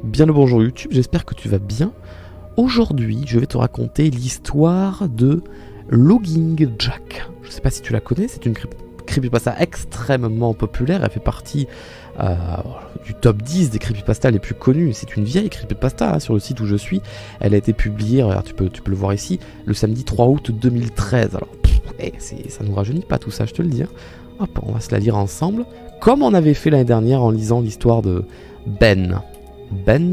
Bien le bonjour YouTube, j'espère que tu vas bien. Aujourd'hui, je vais te raconter l'histoire de Logging Jack. Je ne sais pas si tu la connais, c'est une creepypasta extrêmement populaire. Elle fait partie du top 10 des creepypastas les plus connues. C'est une vieille creepypasta sur le site où je suis. Elle a été publiée, regarde, tu peux le voir ici, le samedi 3 août 2013. Alors, ça nous rajeunit pas tout ça, je te le dis. Hop, on va se la lire ensemble. Comme on avait fait l'année dernière en lisant l'histoire de Ben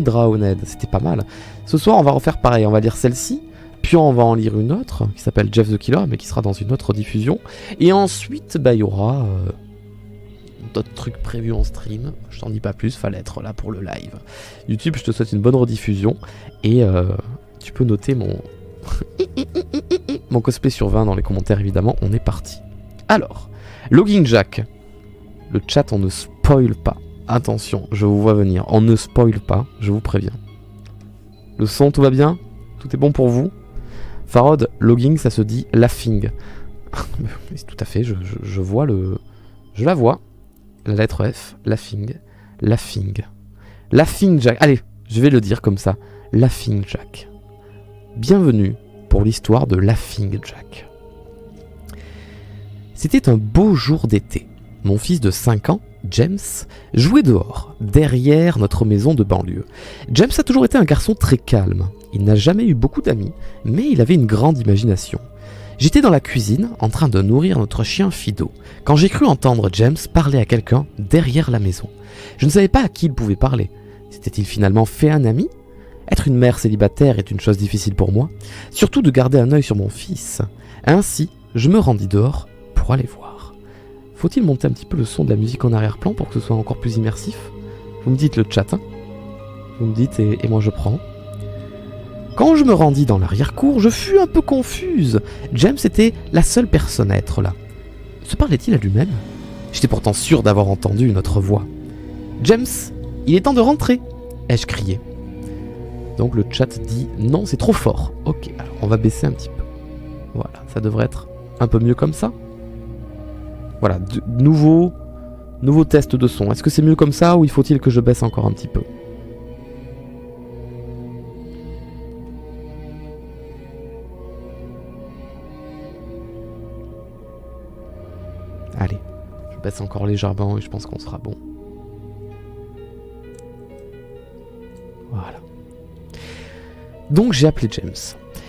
Drowned, c'était pas mal. Ce soir on va refaire pareil, on va lire celle-ci, puis on va en lire une autre qui s'appelle Jeff the Killer, mais qui sera dans une autre diffusion. Et ensuite, il y aura d'autres trucs prévus en stream. Je t'en dis pas plus, fallait être là pour le live. YouTube, je te souhaite une bonne rediffusion. Et tu peux noter mon cosplay sur 20 dans les commentaires, évidemment. On est parti. Alors, Logging Jack. Le chat, on ne spoil pas. Attention, je vous vois venir. On ne spoil pas, je vous préviens. Le son, tout va bien? Tout est bon pour vous? Farod, logging, ça se dit laughing. Tout à fait, je vois le... Je la vois. La lettre F, laughing. Laughing Jack. Allez, je vais le dire comme ça. Laughing Jack. Bienvenue pour l'histoire de Laughing Jack. C'était un beau jour d'été. Mon fils de 5 ans, James, jouait dehors, derrière notre maison de banlieue. James a toujours été un garçon très calme. Il n'a jamais eu beaucoup d'amis, mais il avait une grande imagination. J'étais dans la cuisine, en train de nourrir notre chien Fido, quand j'ai cru entendre James parler à quelqu'un derrière la maison. Je ne savais pas à qui il pouvait parler. S'était-il finalement fait un ami ? Être une mère célibataire est une chose difficile pour moi, surtout de garder un œil sur mon fils. Ainsi, je me rendis dehors pour aller voir. Faut-il monter un petit peu le son de la musique en arrière-plan pour que ce soit encore plus immersif? Vous me dites le chat, hein. Vous me dites et moi je prends. Quand je me rendis dans l'arrière-cour, je fus un peu confuse. James était la seule personne à être là. Se parlait-il à lui-même? J'étais pourtant sûr d'avoir entendu une autre voix. « James, il est temps de rentrer !» ai-je crié. Donc le chat dit « Non, c'est trop fort !» Ok, alors on va baisser un petit peu. Voilà, ça devrait être un peu mieux comme ça. Voilà, nouveau test de son. Est-ce que c'est mieux comme ça ou il faut-il que je baisse encore un petit peu? Allez, je baisse encore légèrement et je pense qu'on sera bon. Voilà. Donc j'ai appelé James.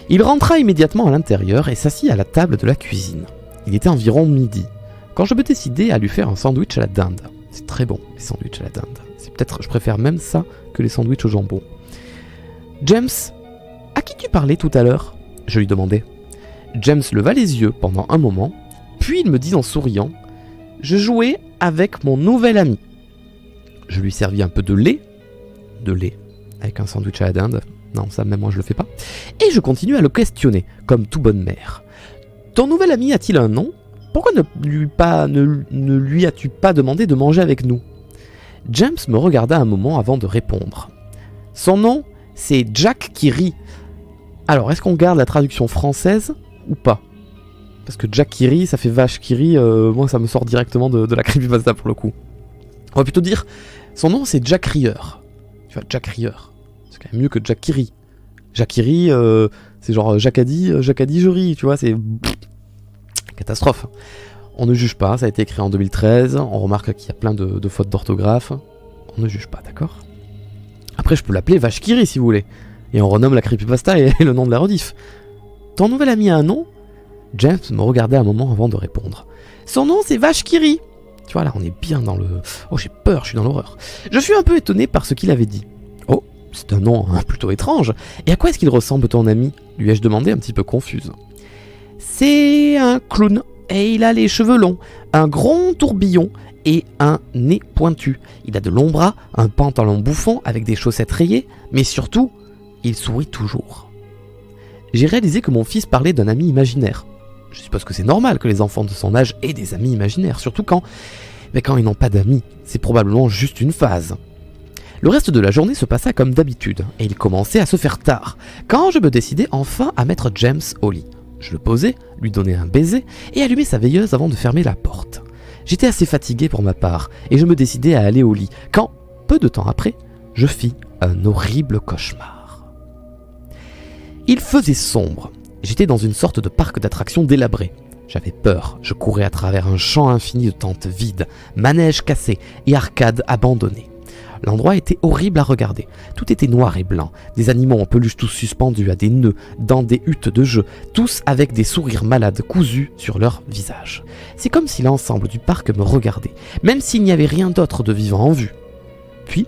Il rentra immédiatement à l'intérieur et s'assit à la table de la cuisine. Il était environ midi, quand je me décidai à lui faire un sandwich à la dinde. C'est très bon, les sandwichs à la dinde. Je préfère même ça que les sandwichs au jambon. James, à qui tu parlais tout à l'heure? Je lui demandai. James leva les yeux pendant un moment, puis il me dit en souriant, je jouais avec mon nouvel ami. Je lui servis un peu de lait, avec un sandwich à la dinde. Non, ça même moi je le fais pas. Et je continue à le questionner, comme toute bonne mère. Ton nouvel ami a-t-il un nom? Pourquoi ne lui as-tu pas demandé de manger avec nous? James me regarda un moment avant de répondre. Son nom, c'est Jack qui rit. Alors, est-ce qu'on garde la traduction française ou pas? Parce que Jack qui rit, ça fait vache qui rit, moi ça me sort directement de la creepypasta pour le coup. On va plutôt dire, son nom c'est Jack Rieur. Tu vois, Jack Rieur. C'est quand même mieux que Jack qui rit. Jack qui rit, c'est genre Jack a dit je ris, tu vois, c'est... Catastrophe. On ne juge pas, ça a été écrit en 2013, on remarque qu'il y a plein de fautes d'orthographe. On ne juge pas, d'accord? Après, je peux l'appeler Vache qui rit si vous voulez. Et on renomme la creepypasta et le nom de la rediff. Ton nouvel ami a un nom? James me regardait un moment avant de répondre. Son nom, c'est Vache qui rit. Tu vois, là, on est bien dans le... Oh, j'ai peur, je suis dans l'horreur. Je fus un peu étonné par ce qu'il avait dit. Oh, c'est un nom plutôt étrange. Et à quoi est-ce qu'il ressemble, ton ami? Lui ai-je demandé un petit peu confuse. C'est un clown, et il a les cheveux longs, un grand tourbillon et un nez pointu. Il a de longs bras, un pantalon bouffon avec des chaussettes rayées, mais surtout, il sourit toujours. J'ai réalisé que mon fils parlait d'un ami imaginaire. Je suppose que c'est normal que les enfants de son âge aient des amis imaginaires, surtout quand ils n'ont pas d'amis. C'est probablement juste une phase. Le reste de la journée se passa comme d'habitude, et il commençait à se faire tard, quand je me décidai enfin à mettre James au lit. Je le posai, lui donnai un baiser et allumai sa veilleuse avant de fermer la porte. J'étais assez fatigué pour ma part et je me décidai à aller au lit quand, peu de temps après, je fis un horrible cauchemar. Il faisait sombre. J'étais dans une sorte de parc d'attractions délabré. J'avais peur, je courais à travers un champ infini de tentes vides, manèges cassés et arcades abandonnées. L'endroit était horrible à regarder. Tout était noir et blanc, des animaux en peluche tous suspendus à des nœuds dans des huttes de jeu, tous avec des sourires malades cousus sur leurs visages. C'est comme si l'ensemble du parc me regardait, même s'il n'y avait rien d'autre de vivant en vue. Puis,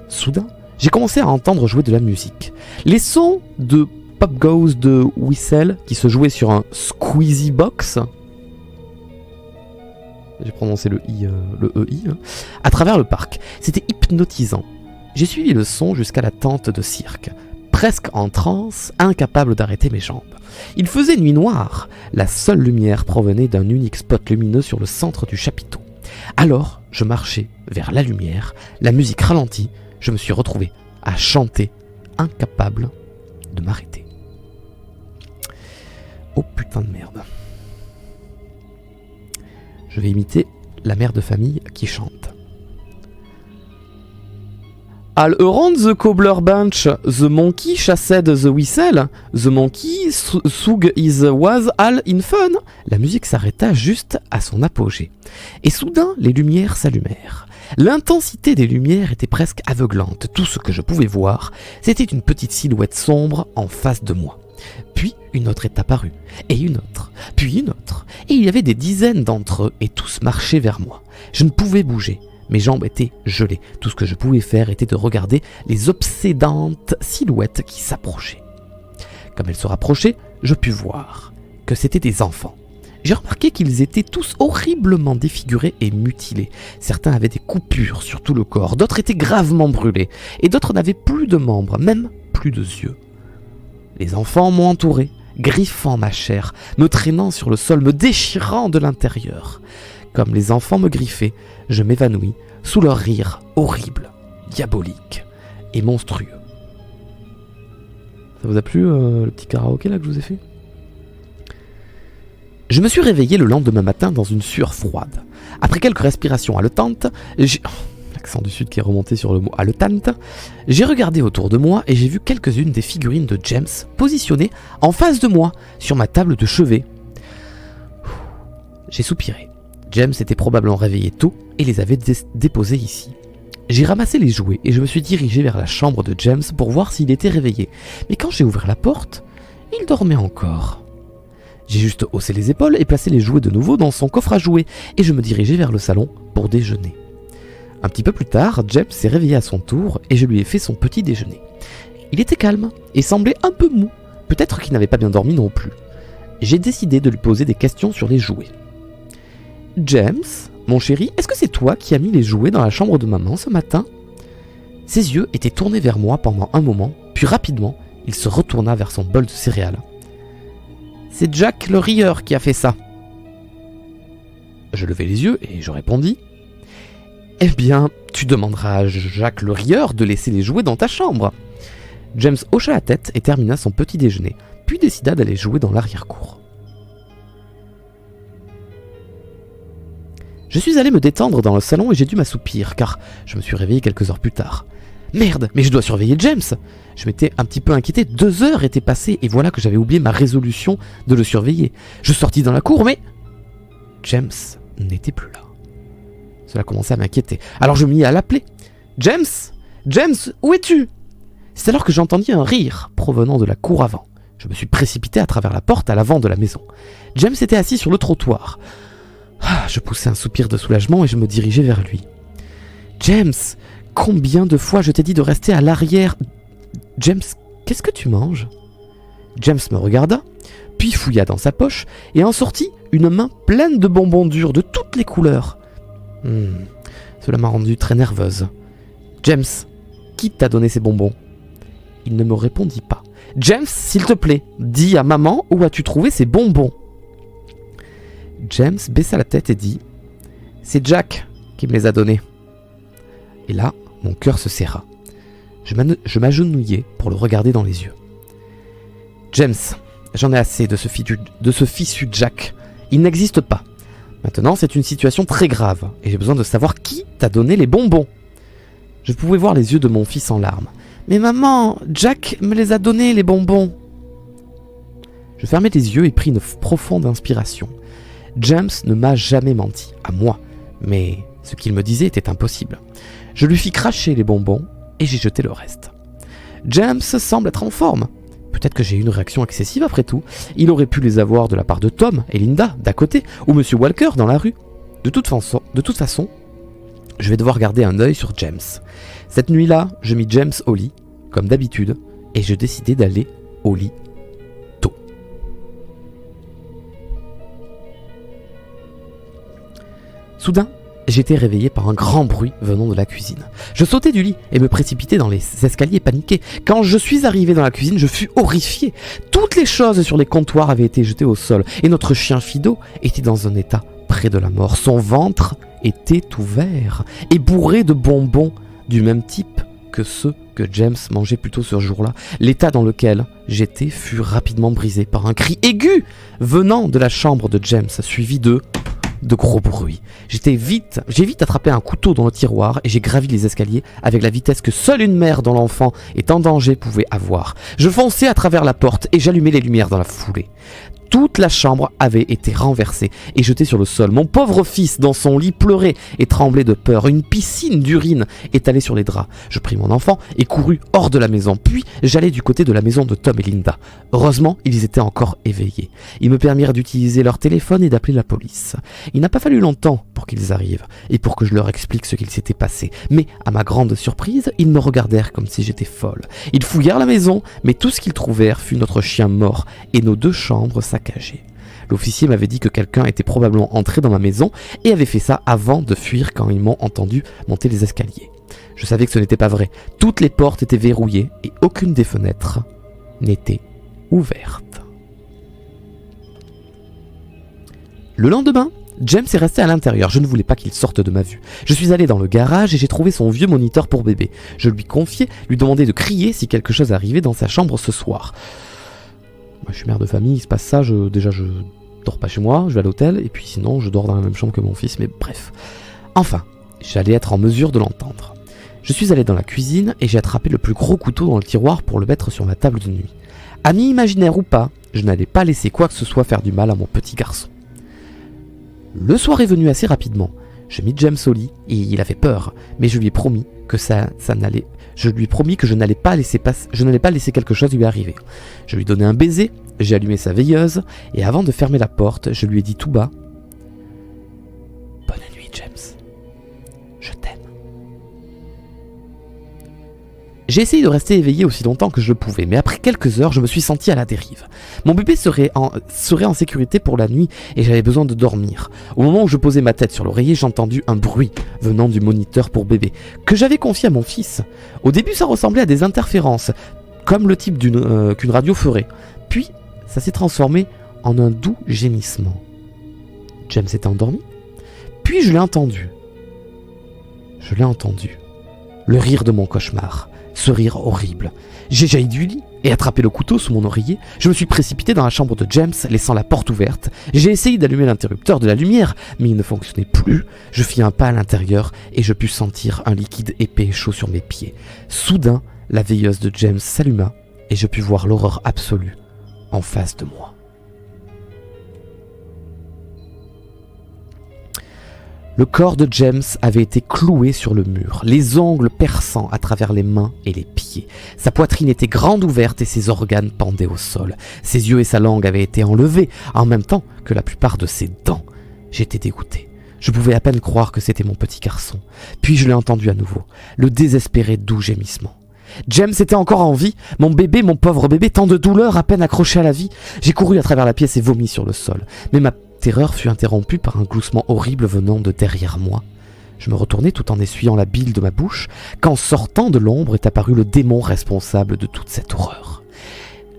soudain, j'ai commencé à entendre jouer de la musique. Les sons de Pop Goes de Whistle qui se jouait sur un Squeezy Box. J'ai prononcé le EI, à travers le parc. C'était hypnotisant. J'ai suivi le son jusqu'à la tente de cirque, presque en transe, incapable d'arrêter mes jambes. Il faisait nuit noire. La seule lumière provenait d'un unique spot lumineux sur le centre du chapiteau. Alors, je marchais vers la lumière, la musique ralentit, je me suis retrouvé à chanter, incapable de m'arrêter. Oh putain de merde. Je vais imiter la mère de famille qui chante. All around the cobbler bench, the monkey chassed the whistle, the monkey sug his was all in fun. La musique s'arrêta juste à son apogée. Et soudain, les lumières s'allumèrent. L'intensité des lumières était presque aveuglante. Tout ce que je pouvais voir, c'était une petite silhouette sombre en face de moi. Puis une autre est apparue, et une autre, puis une autre, et il y avait des dizaines d'entre eux, et tous marchaient vers moi. Je ne pouvais bouger, mes jambes étaient gelées, tout ce que je pouvais faire était de regarder les obsédantes silhouettes qui s'approchaient. Comme elles se rapprochaient, je pus voir que c'étaient des enfants. J'ai remarqué qu'ils étaient tous horriblement défigurés et mutilés. Certains avaient des coupures sur tout le corps, d'autres étaient gravement brûlés, et d'autres n'avaient plus de membres, même plus de yeux. Les enfants m'ont entouré, griffant ma chair, me traînant sur le sol, me déchirant de l'intérieur. Comme les enfants me griffaient, je m'évanouis sous leur rire horrible, diabolique et monstrueux. Ça vous a plu le petit karaoké là que je vous ai fait ? Je me suis réveillé le lendemain matin dans une sueur froide. Après quelques respirations haletantes, l'accent du sud qui est remonté sur le mot haletante, j'ai regardé autour de moi et j'ai vu quelques-unes des figurines de James positionnées en face de moi sur ma table de chevet. J'ai soupiré. James était probablement réveillé tôt et les avait déposés ici. J'ai ramassé les jouets et je me suis dirigé vers la chambre de James pour voir s'il était réveillé. Mais quand j'ai ouvert la porte, il dormait encore. J'ai juste haussé les épaules et placé les jouets de nouveau dans son coffre à jouets et je me dirigeais vers le salon pour déjeuner. Un petit peu plus tard, James s'est réveillé à son tour et je lui ai fait son petit déjeuner. Il était calme et semblait un peu mou, peut-être qu'il n'avait pas bien dormi non plus. J'ai décidé de lui poser des questions sur les jouets. « James, mon chéri, est-ce que c'est toi qui as mis les jouets dans la chambre de maman ce matin ?» Ses yeux étaient tournés vers moi pendant un moment, puis rapidement, il se retourna vers son bol de céréales. « C'est Jack le rieur qui a fait ça. » Je levai les yeux et je répondis. « Eh bien, tu demanderas à Jack le rieur de laisser les jouets dans ta chambre. » James hocha la tête et termina son petit déjeuner, puis décida d'aller jouer dans l'arrière-cour. Je suis allé me détendre dans le salon et j'ai dû m'assoupir, car je me suis réveillé quelques heures plus tard. Merde, mais je dois surveiller James. Je m'étais un petit peu inquiété, 2 heures étaient passées et voilà que j'avais oublié ma résolution de le surveiller. Je sortis dans la cour, mais James n'était plus là. Cela commençait à m'inquiéter. Alors je me mis à l'appeler. « James, James, où es-tu » C'est alors que j'entendis un rire provenant de la cour avant. Je me suis précipité à travers la porte à l'avant de la maison. James était assis sur le trottoir. Je poussai un soupir de soulagement et je me dirigeai vers lui. « James, combien de fois je t'ai dit de rester à l'arrière ?»« James, qu'est-ce que tu manges ?» James me regarda, puis fouilla dans sa poche et en sortit une main pleine de bonbons durs de toutes les couleurs. Cela m'a rendue très nerveuse. « James, qui t'a donné ces bonbons ?» Il ne me répondit pas. « James, s'il te plaît, dis à maman où as-tu trouvé ces bonbons ?» James baissa la tête et dit « C'est Jack qui me les a donnés. » Et là, mon cœur se serra. Je m'agenouillai pour le regarder dans les yeux. « James, j'en ai assez de ce fichu Jack. Il n'existe pas. Maintenant, c'est une situation très grave et j'ai besoin de savoir qui t'a donné les bonbons. » Je pouvais voir les yeux de mon fils en larmes. Mais maman, Jack me les a donnés, les bonbons. Je fermai les yeux et pris une profonde inspiration. James ne m'a jamais menti, à moi, mais ce qu'il me disait était impossible. Je lui fis cracher les bonbons et j'ai jeté le reste. James semble être en forme. Peut-être que j'ai eu une réaction excessive après tout. Il aurait pu les avoir de la part de Tom et Linda, d'à côté, ou Monsieur Walker dans la rue. De toute façon, je vais devoir garder un œil sur James. Cette nuit-là, je mis James au lit, comme d'habitude, et je décidai d'aller au lit tôt. Soudain, j'étais réveillé par un grand bruit venant de la cuisine. Je sautai du lit et me précipitai dans les escaliers paniqué. Quand je suis arrivé dans la cuisine, je fus horrifié. Toutes les choses sur les comptoirs avaient été jetées au sol et notre chien Fido était dans un état près de la mort. Son ventre était ouvert et bourré de bonbons du même type que ceux que James mangeait plus tôt ce jour-là. L'état dans lequel j'étais fut rapidement brisé par un cri aigu venant de la chambre de James, suivi de gros bruits. J'ai vite attrapé un couteau dans le tiroir et j'ai gravi les escaliers avec la vitesse que seule une mère dont l'enfant est en danger pouvait avoir. Je fonçai à travers la porte et j'allumai les lumières dans la foulée. Toute la chambre avait été renversée et jetée sur le sol. Mon pauvre fils, dans son lit, pleurait et tremblait de peur. Une piscine d'urine étalée sur les draps. Je pris mon enfant et courus hors de la maison. Puis, j'allai du côté de la maison de Tom et Linda. Heureusement, ils étaient encore éveillés. Ils me permirent d'utiliser leur téléphone et d'appeler la police. Il n'a pas fallu longtemps pour qu'ils arrivent et pour que je leur explique ce qu'il s'était passé. Mais, à ma grande surprise, ils me regardèrent comme si j'étais folle. Ils fouillèrent la maison, mais tout ce qu'ils trouvèrent fut notre chien mort et nos 2 chambres saccagées. L'officier m'avait dit que quelqu'un était probablement entré dans ma maison et avait fait ça avant de fuir quand ils m'ont entendu monter les escaliers. Je savais que ce n'était pas vrai. Toutes les portes étaient verrouillées et aucune des fenêtres n'était ouverte. Le lendemain, James est resté à l'intérieur. Je ne voulais pas qu'il sorte de ma vue. Je suis allé dans le garage et j'ai trouvé son vieux moniteur pour bébé. Je lui confiai, lui demandai de crier si quelque chose arrivait dans sa chambre ce soir. Moi, je suis mère de famille, il se passe ça, je dors pas chez moi, je vais à l'hôtel, et puis sinon je dors dans la même chambre que mon fils, mais bref. Enfin, j'allais être en mesure de l'entendre. Je suis allé dans la cuisine et j'ai attrapé le plus gros couteau dans le tiroir pour le mettre sur ma table de nuit. Ami imaginaire ou pas, je n'allais pas laisser quoi que ce soit faire du mal à mon petit garçon. Le soir est venu assez rapidement. Je mis James au lit et il avait peur, mais je lui ai promis que je n'allais pas laisser quelque chose lui arriver. Je lui donnai un baiser, j'ai allumé sa veilleuse et avant de fermer la porte, je lui ai dit tout bas: Bonne nuit, James. Je t'aime. J'ai essayé de rester éveillé aussi longtemps que je le pouvais, mais après quelques heures, je me suis senti à la dérive. Mon bébé serait en sécurité pour la nuit et j'avais besoin de dormir. Au moment où je posais ma tête sur l'oreiller, j'ai entendu un bruit venant du moniteur pour bébé, que j'avais confié à mon fils. Au début, ça ressemblait à des interférences, comme le type qu'une radio ferait. Puis, ça s'est transformé en un doux gémissement. James était endormi. Puis je l'ai entendu. Le rire de mon cauchemar. Ce rire horrible. J'ai jailli du lit et attrapé le couteau sous mon oreiller. Je me suis précipité dans la chambre de James, laissant la porte ouverte. J'ai essayé d'allumer l'interrupteur de la lumière, mais il ne fonctionnait plus. Je fis un pas à l'intérieur et je pus sentir un liquide épais et chaud sur mes pieds. Soudain, la veilleuse de James s'alluma et je pus voir l'horreur absolue en face de moi. Le corps de James avait été cloué sur le mur, les ongles perçant à travers les mains et les pieds. Sa poitrine était grande ouverte et ses organes pendaient au sol. Ses yeux et sa langue avaient été enlevés, en même temps que la plupart de ses dents. J'étais dégoûté. Je pouvais à peine croire que c'était mon petit garçon. Puis je l'ai entendu à nouveau, le désespéré doux gémissement. James était encore en vie, mon pauvre bébé, tant de douleur à peine accroché à la vie. J'ai couru à travers la pièce et vomi sur le sol. Mais ma terreur fut interrompue par un gloussement horrible venant de derrière moi. Je me retournai tout en essuyant la bile de ma bouche, quand sortant de l'ombre est apparu le démon responsable de toute cette horreur.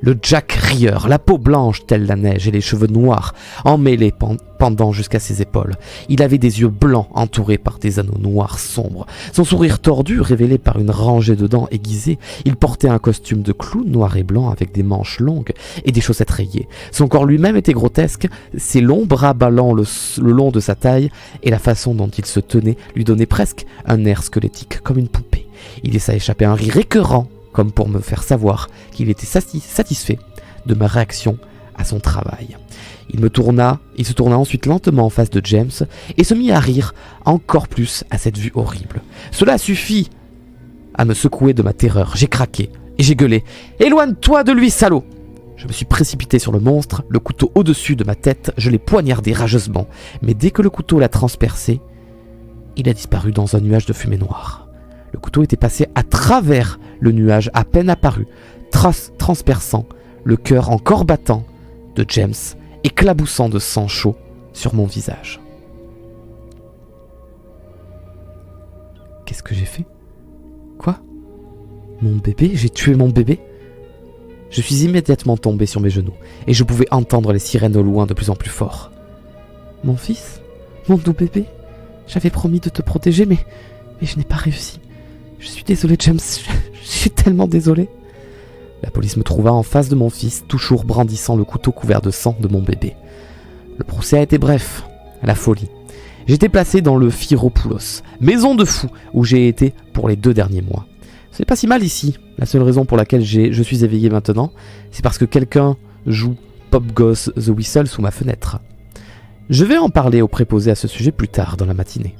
Le Jack rieur, la peau blanche telle la neige et les cheveux noirs, emmêlés pendant jusqu'à ses épaules. Il avait des yeux blancs entourés par des anneaux noirs sombres. Son sourire tordu, révélé par une rangée de dents aiguisées, il portait un costume de clown noir et blanc avec des manches longues et des chaussettes rayées. Son corps lui-même était grotesque, ses longs bras ballant le long de sa taille et la façon dont il se tenait lui donnait presque un air squelettique comme une poupée. Il laissa échapper un rire écœurant comme pour me faire savoir qu'il était satisfait de ma réaction à son travail. Il se tourna ensuite lentement en face de James et se mit à rire encore plus à cette vue horrible. Cela suffit à me secouer de ma terreur. J'ai craqué et j'ai gueulé « Éloigne-toi de lui, salaud !» Je me suis précipité sur le monstre, le couteau au-dessus de ma tête, je l'ai poignardé rageusement. Mais dès que le couteau l'a transpercé, il a disparu dans un nuage de fumée noire. Le couteau était passé à travers le nuage à peine apparu, transperçant le cœur encore battant de James, éclaboussant de sang chaud sur mon visage. Qu'est-ce que j'ai fait ? Quoi ? Mon bébé ? J'ai tué mon bébé ? Je suis immédiatement tombé sur mes genoux, et je pouvais entendre les sirènes au loin de plus en plus fort. Mon fils ? Mon doux bébé ? J'avais promis de te protéger, mais je n'ai pas réussi. Je suis désolé, James, je suis tellement désolé. La police me trouva en face de mon fils, toujours brandissant le couteau couvert de sang de mon bébé. Le procès a été bref, la folie. J'étais placé dans le Phyropoulos, maison de fous, où j'ai été pour les 2 derniers mois. Ce n'est pas si mal ici. La seule raison pour laquelle je suis éveillé maintenant, c'est parce que quelqu'un joue Pop Goes the Whistle sous ma fenêtre. Je vais en parler au préposé à ce sujet plus tard dans la matinée.